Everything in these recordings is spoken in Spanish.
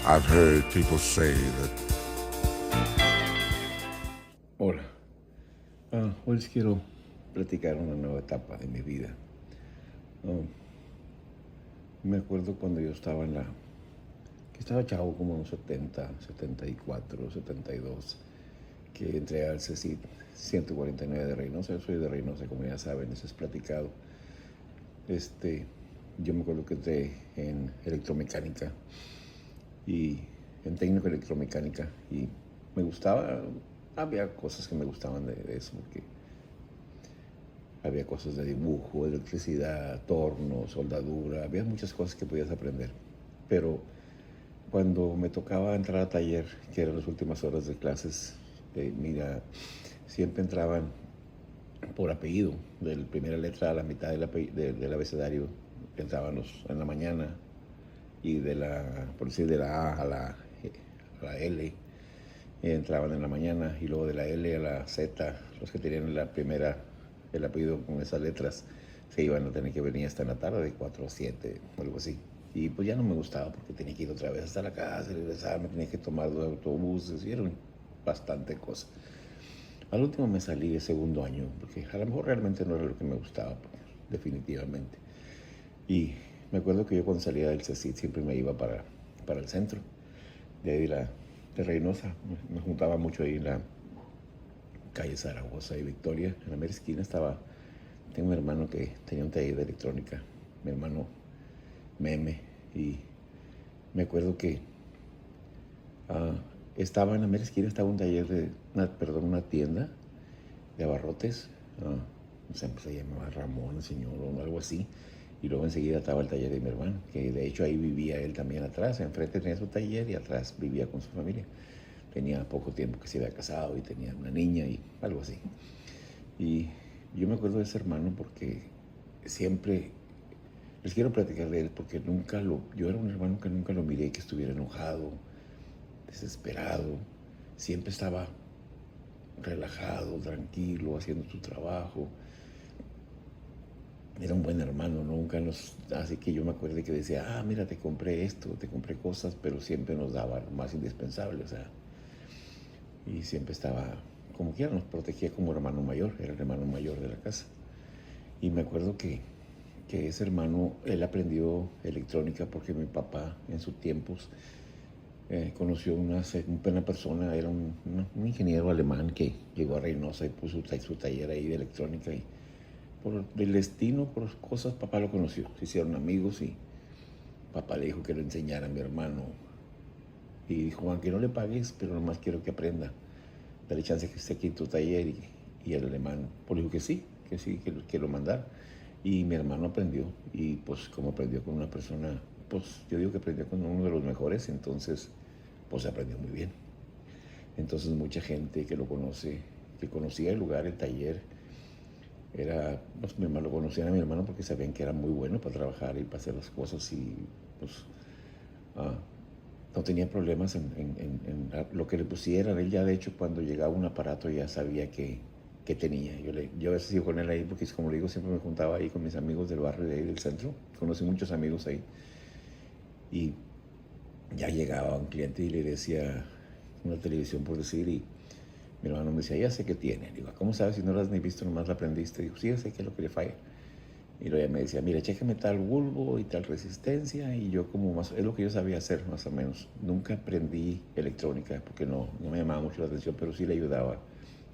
I've heard people say that. Hola. Hoy les quiero platicar una nueva etapa de mi vida. Ah, Me acuerdo cuando yo estaba que estaba chavo, como en los 70, 74, 72, que entré al CECIT 149 de Reynosa. Yo soy de Reynosa, como ya saben, les he platicado. Yo me acuerdo que entré en electromecánica y en técnico de electromecánica y me gustaba, había cosas que me gustaban de eso, porque había cosas de dibujo, electricidad, torno, soldadura, había muchas cosas que podías aprender. Pero cuando me tocaba entrar a taller, que eran las últimas horas de clases, mira, siempre entraban por apellido, de la primera letra a la mitad del abecedario, entraban en la mañana, y por decir, de la A a la L, entraban en la mañana, y luego de la L a la Z, los que tenían el apellido con esas letras, se iban a tener que venir hasta en la tarde, de 4 a 7, algo así. Y pues ya no me gustaba porque tenía que ir otra vez hasta la casa, regresar, me tenía que tomar 2 autobuses, y era bastante cosa. Al último me salí de segundo año, porque a lo mejor realmente no era lo que me gustaba, definitivamente. Y me acuerdo que yo cuando salía del CECIT siempre me iba para el centro, de ahí de Reynosa. Me juntaba mucho ahí en la calle Zaragoza y Victoria. En la mera esquina tengo un hermano que tenía un taller de electrónica, mi hermano Meme, y me acuerdo que ah, estaba en la mera esquina, estaba un taller una tienda de abarrotes. No sé, pues se llamaba Ramón, el señor, o algo así. Y luego enseguida estaba el taller de mi hermano, que de hecho ahí vivía él también atrás. Enfrente tenía su taller y atrás vivía con su familia. Tenía poco tiempo que se había casado y tenía una niña y algo así. Y yo me acuerdo de ese hermano porque siempre, les quiero platicar de él porque yo era un hermano que nunca lo miré que estuviera enojado, desesperado. Siempre estaba relajado, tranquilo, haciendo su trabajo. Era un buen hermano, así que yo me acuerdo que decía, mira, te compré esto, te compré cosas, pero siempre nos daba lo más indispensable, o sea, y siempre estaba, como quiera, nos protegía como hermano mayor, era el hermano mayor de la casa. Y me acuerdo que ese hermano, él aprendió electrónica porque mi papá en sus tiempos conoció una persona, era un ingeniero alemán que llegó a Reynosa y puso su taller ahí de electrónica, y por el destino, por cosas, papá lo conoció, se hicieron amigos y papá le dijo que le enseñara a mi hermano. Y dijo, aunque no le pagues, pero nomás quiero que aprenda, dale chance que esté aquí en tu taller. Y el alemán pues dijo que sí, que lo mandara. Y mi hermano aprendió, y pues como aprendió con una persona, pues yo digo que aprendió con uno de los mejores, entonces pues aprendió muy bien. Entonces mucha gente que lo conoce, que conocía el lugar, el taller, pues mi hermano, lo conocían a mi hermano porque sabían que era muy bueno para trabajar y para hacer las cosas, y pues ah, no tenía problemas en lo que le pusieran. Él ya de hecho cuando llegaba un aparato ya sabía que tenía. Yo a veces iba con él ahí porque, como le digo, siempre me juntaba ahí con mis amigos del barrio de ahí del centro. Conocí muchos amigos ahí. Y ya llegaba un cliente y le decía una televisión, por decir, y mi hermano me decía, ya sé qué tiene. Digo, ¿cómo sabes si no la has ni visto, nomás la aprendiste? Digo, sí, ya sé qué es lo que le falla. Y luego ella me decía, mira, chécame tal bulbo y tal resistencia. Y yo es lo que yo sabía hacer, más o menos. Nunca aprendí electrónica porque no me llamaba mucho la atención, pero sí le ayudaba.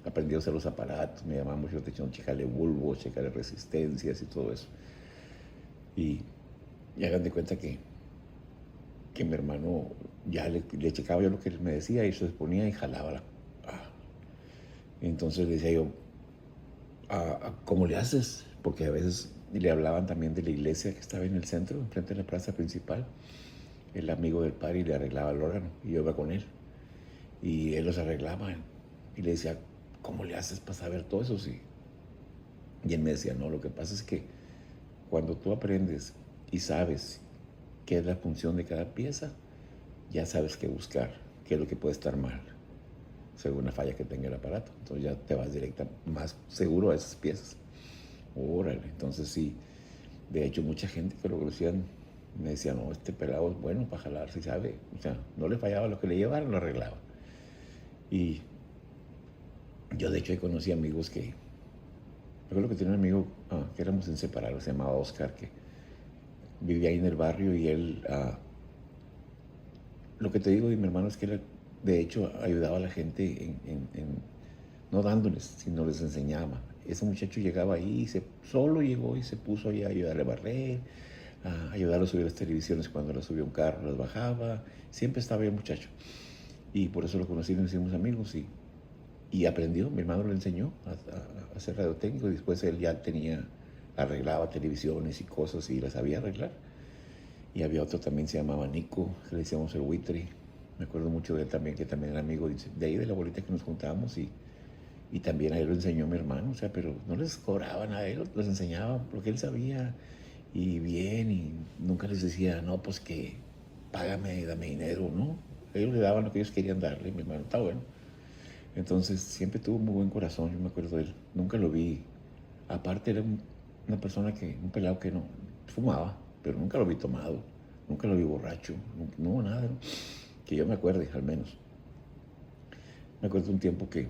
Aprendí a usar los aparatos, me llamaba mucho la atención checarle bulbos, checarle resistencias y todo eso. Y, y hagan de cuenta que mi hermano ya le checaba yo lo que él me decía, y se ponía y jalaba entonces le decía yo, ¿cómo le haces? Porque a veces le hablaban también de la iglesia que estaba en el centro, enfrente de la plaza principal. El amigo del padre, y le arreglaba el órgano, y yo iba con él. Y él los arreglaba, y le decía, ¿cómo le haces para saber todo eso? Sí. Y él me decía, no, lo que pasa es que cuando tú aprendes y sabes qué es la función de cada pieza, ya sabes qué buscar, qué es lo que puede estar mal, según la falla que tenga el aparato. Entonces ya te vas directa, más seguro a esas piezas. Órale, entonces sí. De hecho, mucha gente que lo conocían me decía, no, este pelado es bueno para jalar, si sabe. O sea, no le fallaba lo que le llevaron, lo arreglaba. Y yo de hecho ahí conocí amigos que, recuerdo que tenía un amigo que éramos inseparables, se llamaba Oscar, que vivía ahí en el barrio y él, lo que te digo de mi hermano es que él de hecho ayudaba a la gente no dándoles, sino les enseñaba. Ese muchacho llegaba ahí, solo llegó y se puso ahí a ayudarle a barrer, a ayudarle a subir las televisiones cuando las subía un carro, las bajaba. Siempre estaba ahí el muchacho. Y por eso lo conocí, nos hicimos amigos y aprendió. Mi hermano le enseñó a hacer radiotécnico y después él ya arreglaba televisiones y cosas y las sabía arreglar. Y había otro también, se llamaba Nico, que le decíamos el buitre. Me acuerdo mucho de él también, que también era amigo de ahí, de la bolita que nos juntábamos. Y también a él lo enseñó mi hermano, o sea, pero no les cobraban a él, les enseñaba lo que él sabía y bien, y nunca les decía, no, pues que págame, dame dinero, ¿no? Ellos le daban lo que ellos querían darle, mi hermano, está bueno. Entonces siempre tuvo muy buen corazón, yo me acuerdo de él, nunca lo vi. Aparte era una persona un pelado que no fumaba, pero nunca lo vi tomado, nunca lo vi borracho, no, nada, ¿no? Que yo me acuerde, al menos. Me acuerdo un tiempo que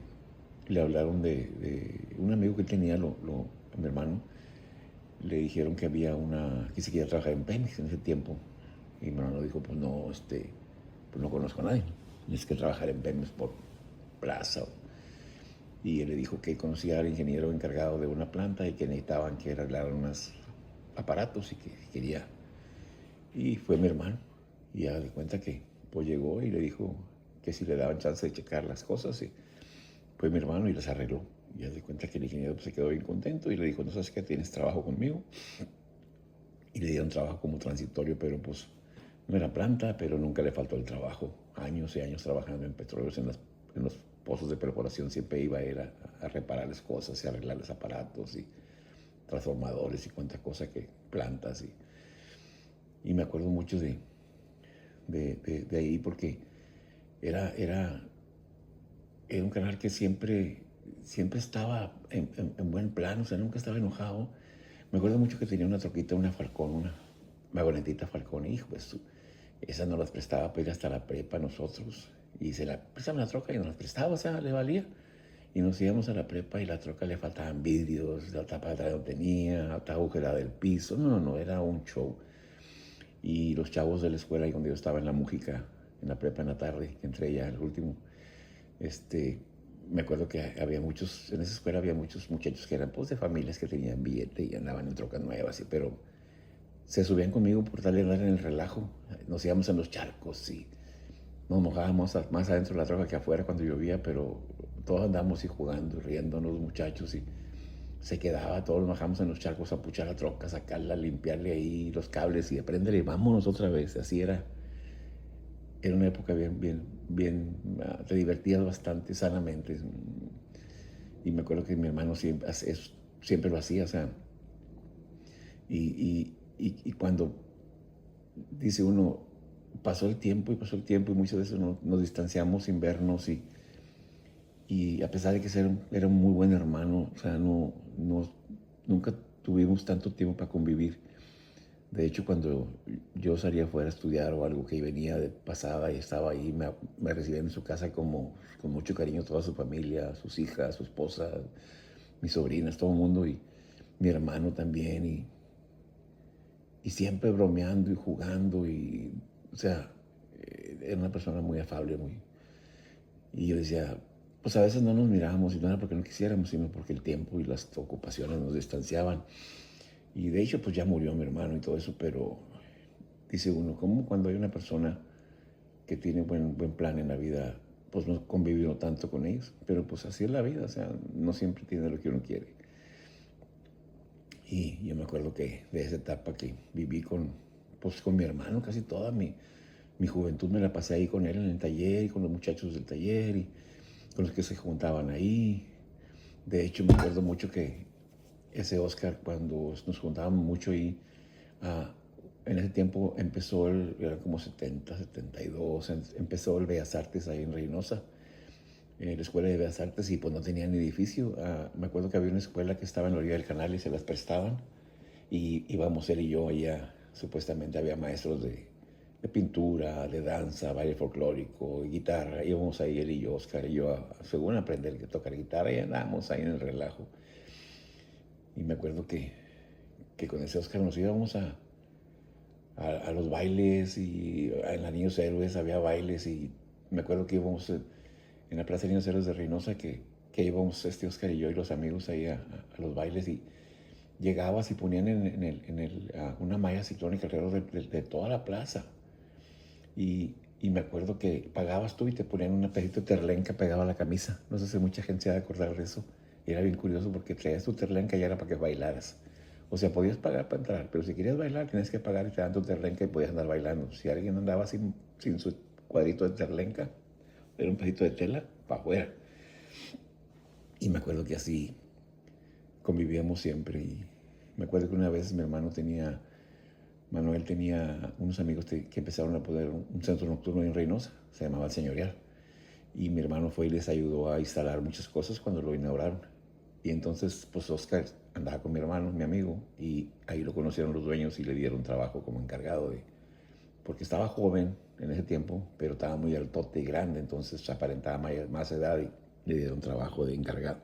le hablaron de un amigo que tenía, a mi hermano, le dijeron que había que se quería trabajar en Pemex en ese tiempo. Y mi hermano dijo, pues no, pues no conozco a nadie, tienes que trabajar en Pemex por plaza. Y él le dijo que conocía al ingeniero encargado de una planta y que necesitaban que arreglaran unos aparatos y que quería. Y fue mi hermano. Y ya de cuenta que pues llegó y le dijo que si le daban chance de checar las cosas. Y fue mi hermano y las arregló. Y ya de cuenta que el ingeniero pues, se quedó bien contento y le dijo, no sabes qué, tienes trabajo conmigo. Y le dieron trabajo como transitorio, pero pues no era planta, pero nunca le faltó el trabajo. Años y años trabajando en petróleos, en los pozos de perforación, siempre iba a ir a repararles cosas y arreglarles aparatos y transformadores y cuánta cosa que plantas. Y me acuerdo mucho de ahí porque era un canal que siempre estaba en buen plan, o sea, nunca estaba enojado. Me acuerdo mucho que tenía una troquita, una Falcón, una vagonetita Falcón, hijo, pues esa nos las prestaba para ir hasta la prepa nosotros. Y se la prestaba la troca y nos las prestaba, o sea, le valía. Y nos íbamos a la prepa y la troca le faltaban vidrios, la tapa de atrás no tenía, estaba agujerada del piso. No, era un show. Y los chavos de la escuela, y cuando yo estaba en la Mújica, en la prepa en la tarde, que entré ya el último, me acuerdo que en esa escuela había muchos muchachos que eran pues de familias que tenían billete y andaban en trocas nuevas, pero se subían conmigo por tal de andar en el relajo. Nos íbamos en los charcos y nos mojábamos más adentro de la troca que afuera cuando llovía, pero todos andábamos y jugando y riéndonos los muchachos y se quedaba, todos nos bajamos en los charcos a puchar la troca, sacarla, limpiarle ahí los cables y aprenderle, vámonos otra vez. Así era una época bien, te divertías bastante sanamente. Y me acuerdo que mi hermano siempre lo hacía, o sea, y cuando dice uno, pasó el tiempo y muchas veces nos distanciamos sin vernos y a pesar de que era un muy buen hermano, o sea, nunca tuvimos tanto tiempo para convivir. De hecho, cuando yo salía afuera a estudiar o algo que venía de pasada y estaba ahí, me recibían en su casa con mucho cariño toda su familia, sus hijas, su esposa, mis sobrinas, todo el mundo y mi hermano también y siempre bromeando y jugando o sea, era una persona muy afable, y yo decía, pues a veces no nos mirábamos y no era porque no quisiéramos, sino porque el tiempo y las ocupaciones nos distanciaban. Y de hecho, pues ya murió mi hermano y todo eso, pero dice uno, ¿cómo cuando hay una persona que tiene buen plan en la vida, pues no convivió tanto con ellos? Pero pues así es la vida, o sea, no siempre tiene lo que uno quiere. Y yo me acuerdo que de esa etapa que viví con mi hermano, casi toda mi juventud me la pasé ahí con él en el taller y con los muchachos del taller y con los que se juntaban ahí. De hecho, me acuerdo mucho que ese Oscar, cuando nos juntábamos mucho ahí, en ese tiempo era como 70, 72, empezó el Bellas Artes ahí en Reynosa, la Escuela de Bellas Artes, y pues no tenían edificio. Me acuerdo que había una escuela que estaba en la orilla del canal y se las prestaban, y íbamos él y yo allá supuestamente había maestros de pintura, de danza, baile folclórico, guitarra. Íbamos ahí él y yo, Oscar y yo, según aprender a tocar guitarra, y andábamos ahí en el relajo. Y me acuerdo que con ese Oscar nos íbamos a los bailes, y en la Niños Héroes había bailes, y me acuerdo que íbamos en la Plaza de Niños Héroes de Reynosa, que íbamos Oscar y yo y los amigos ahí a los bailes, y llegabas y ponían una malla ciclónica alrededor de toda la plaza. Y me acuerdo que pagabas tú y te ponían un pedacito de terlenca pegado a la camisa. No sé si mucha gente se ha de acordar de eso. Y era bien curioso porque traías tu terlenca y era para que bailaras. O sea, podías pagar para entrar, pero si querías bailar, tienes que pagar y te dan tu terlenca y podías andar bailando. Si alguien andaba sin su cuadrito de terlenca, era un pedacito de tela, para afuera. Y me acuerdo que así convivíamos siempre. Y me acuerdo que una vez Manuel tenía unos amigos que empezaron a poner un centro nocturno en Reynosa, se llamaba El Señorial. Y mi hermano fue y les ayudó a instalar muchas cosas cuando lo inauguraron. Y entonces, pues Oscar andaba con mi hermano, mi amigo, y ahí lo conocieron los dueños y le dieron trabajo como encargado porque estaba joven en ese tiempo, pero estaba muy altote y grande, entonces aparentaba más edad y le dieron trabajo de encargado.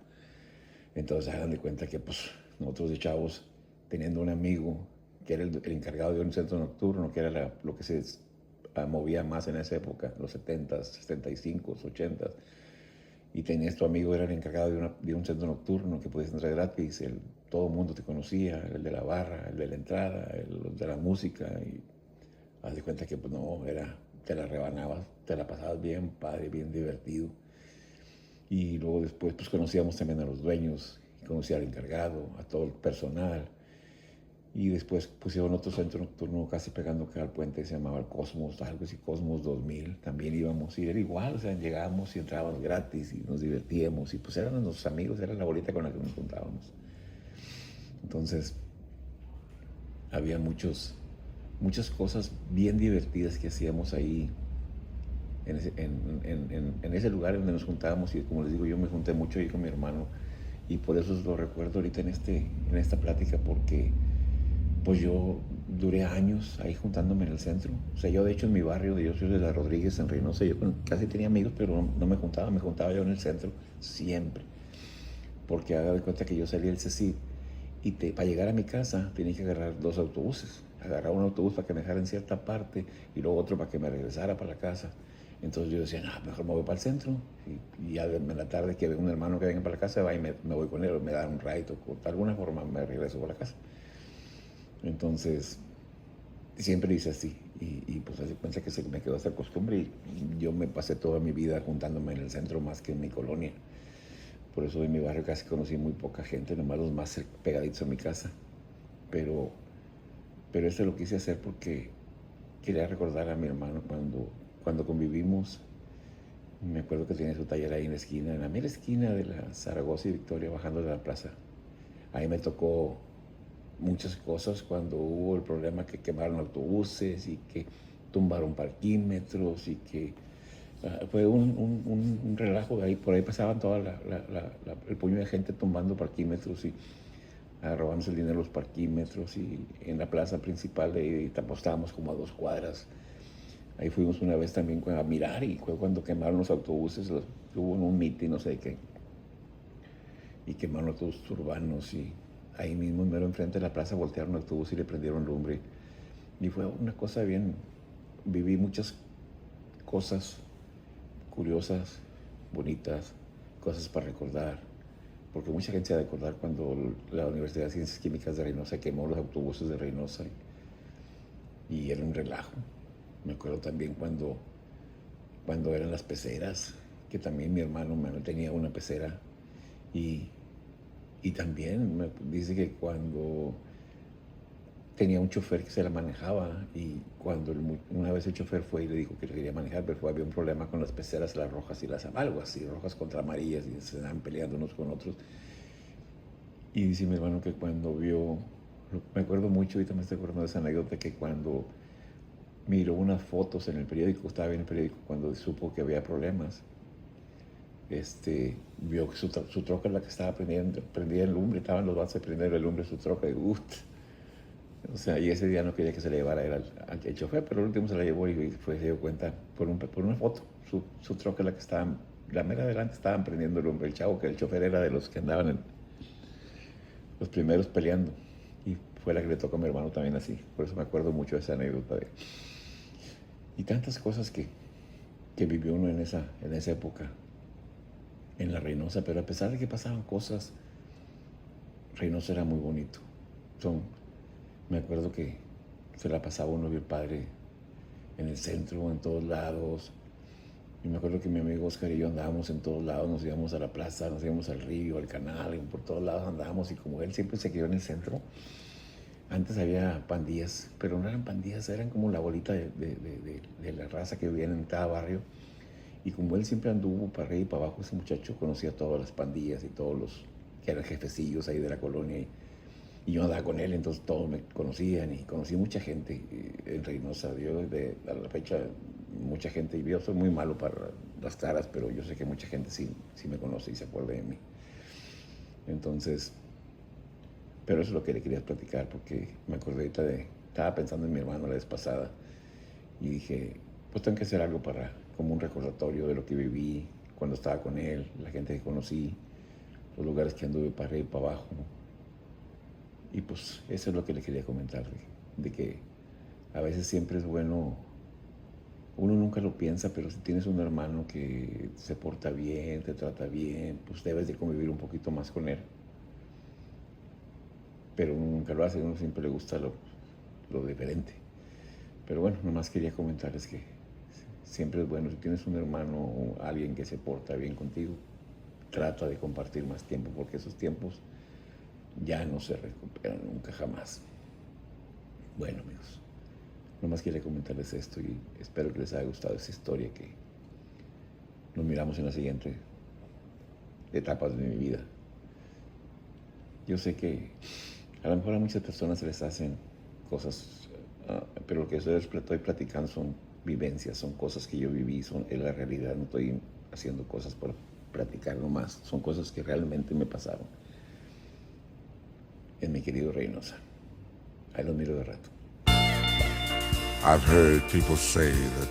Entonces hagan de cuenta que pues nosotros de chavos, teniendo un amigo que era el encargado de un centro nocturno, que era lo que se movía más en esa época, los 70s, 75s, 80s, y tenías tu amigo, era el encargado de un centro nocturno que podías entrar gratis, todo el mundo te conocía, el de la barra, el de la entrada, el de la música, y haz de cuenta que pues no, te la rebanabas, te la pasabas bien padre, bien divertido. Y luego después pues conocíamos también a los dueños, conocía al encargado, a todo el personal. Y después pusieron otro centro nocturno casi pegando al puente, se llamaba el Cosmos, algo así, Cosmos 2000. También íbamos, y era igual, o sea, llegábamos y entrábamos gratis y nos divertíamos. Y pues eran nuestros amigos, era la bolita con la que nos juntábamos. Entonces, había muchas cosas bien divertidas que hacíamos ahí en ese lugar donde nos juntábamos. Y como les digo, yo me junté mucho ahí con mi hermano, y por eso lo recuerdo ahorita en esta plática, porque pues yo duré años ahí juntándome en el centro. O sea, yo de hecho en mi barrio, yo soy de la Rodríguez en Reynosa, yo casi tenía amigos, pero no me juntaba yo en el centro siempre. Porque haga de cuenta que yo salí del CECID y para llegar a mi casa tenía que agarrar dos autobuses. Agarrar un autobús para que me dejara en cierta parte y luego otro para que me regresara para la casa. Entonces yo decía, no, mejor me voy para el centro. Y ya en la tarde que venga un hermano que venga para la casa, va y me voy con él, o me da un ride, o de alguna forma me regreso para la casa. Entonces, siempre hice así. Y pues hace cuenta que se me quedó esa costumbre, y yo me pasé toda mi vida juntándome en el centro más que en mi colonia. Por eso en mi barrio casi conocí muy poca gente, nomás los más pegaditos a mi casa. Pero, pero eso lo quise hacer porque quería recordar a mi hermano cuando convivimos. Me acuerdo que tenía su taller ahí en la mera esquina de la Zaragoza y Victoria, bajando de la plaza. Ahí me tocó muchas cosas cuando hubo el problema que quemaron autobuses y que tumbaron parquímetros, y que fue un relajo. Ahí, por ahí pasaban toda el puño de gente tumbando parquímetros y robándose el dinero de los parquímetros. Y en la plaza principal de ahí estábamos como a 2 cuadras. Ahí fuimos una vez también a mirar, y fue cuando quemaron los autobuses, hubo un mitin, no sé de qué, y quemaron autobuses urbanos. Y ahí mismo, mero enfrente de la plaza, voltearon un autobús y le prendieron lumbre. Y fue una cosa bien, viví muchas cosas curiosas, bonitas, cosas para recordar, porque mucha gente se ha de acordar cuando la Universidad de Ciencias Químicas de Reynosa quemó los autobuses de Reynosa, y era un relajo. Me acuerdo también cuando eran las peceras, que también mi hermano tenía una pecera, y también me dice que cuando tenía un chofer que se la manejaba, y cuando una vez el chofer fue y le dijo que le quería manejar, pero había un problema con las peceras, las rojas y las algo así, rojas contra amarillas, y se estaban peleando unos con otros. Y dice mi hermano que cuando vio, me acuerdo mucho, ahorita me estoy acordando de esa anécdota, que cuando miró unas fotos en el periódico, estaba viendo el periódico, cuando supo que había problemas, vio que su troca, la que estaba prendida en lumbre, estaban los vasos de prender el lumbre, su troca, y O sea, y ese día no quería que se le llevara él al chofer, pero el último se la llevó y se dio cuenta por una foto. Su troca, la que estaban, la mera adelante estaban prendiendo el chavo, que el chofer era de los que andaban en los primeros peleando. Y fue la que le tocó a mi hermano también así. Por eso me acuerdo mucho de esa anécdota. Y tantas cosas que vivió uno en esa época, en la Reynosa. Pero a pesar de que pasaban cosas, Reynosa era muy bonito. Me acuerdo que se la pasaba uno bien padre en el centro, en todos lados. Y me acuerdo que mi amigo Oscar y yo andábamos en todos lados, nos íbamos a la plaza, nos íbamos al río, al canal, y por todos lados andábamos. Y como él siempre se quedó en el centro, antes había pandillas, pero no eran pandillas, eran como la bolita de la raza que vivía en cada barrio. Y como él siempre anduvo para arriba y para abajo, ese muchacho conocía todas las pandillas y todos los que eran jefecillos ahí de la colonia. Y yo andaba con él, entonces todos me conocían y conocí mucha gente en Reynosa. Yo a la fecha, mucha gente, y yo soy muy malo para las caras, pero yo sé que mucha gente sí me conoce y se acuerda de mí. Entonces, pero eso es lo que le quería platicar, porque me acordé ahorita estaba pensando en mi hermano la vez pasada y dije, pues tengo que hacer algo como un recordatorio de lo que viví cuando estaba con él, la gente que conocí, los lugares que anduve para arriba y para abajo. Y pues eso es lo que le quería comentar, de que a veces siempre es bueno, uno nunca lo piensa, pero si tienes un hermano que se porta bien, te trata bien, pues debes de convivir un poquito más con él. Pero uno nunca lo hace, uno siempre le gusta lo diferente. Pero bueno, nomás quería comentarles que siempre es bueno, si tienes un hermano o alguien que se porta bien contigo, trata de compartir más tiempo, porque esos tiempos ya no se recuperan nunca jamás. Bueno, amigos, nomás quería comentarles esto y espero que les haya gustado esta historia, que nos miramos en la siguiente etapa de mi vida. Yo sé que a lo mejor a muchas personas se les hacen cosas, pero lo que yo estoy platicando son vivencias, son cosas que yo viví, es la realidad, no estoy haciendo cosas por platicar nomás, son cosas que realmente me pasaron en mi querido Reynosa. Ahí los miro de rato. I've heard people say that